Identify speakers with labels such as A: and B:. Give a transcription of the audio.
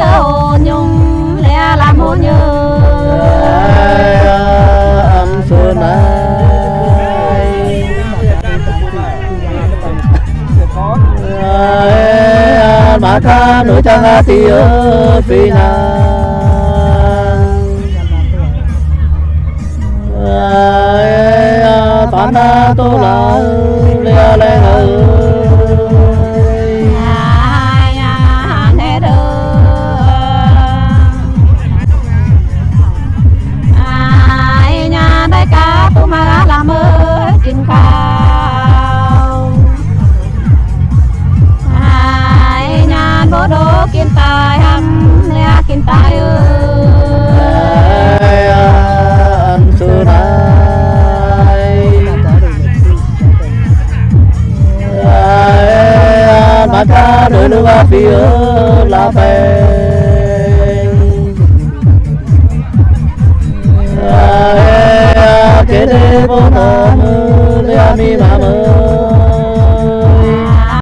A: chớ hồ nhung lẽ làm hồ nhớ
B: âm xuân mà ca núi trăng thì ở phi phán tô là lê lê
A: chín cao ai nhàn bố đô kiên tài hăm lẽ kiên tài ơi
B: anh xưa này mà cha đôi nước phía là phèn kế đê bố nợ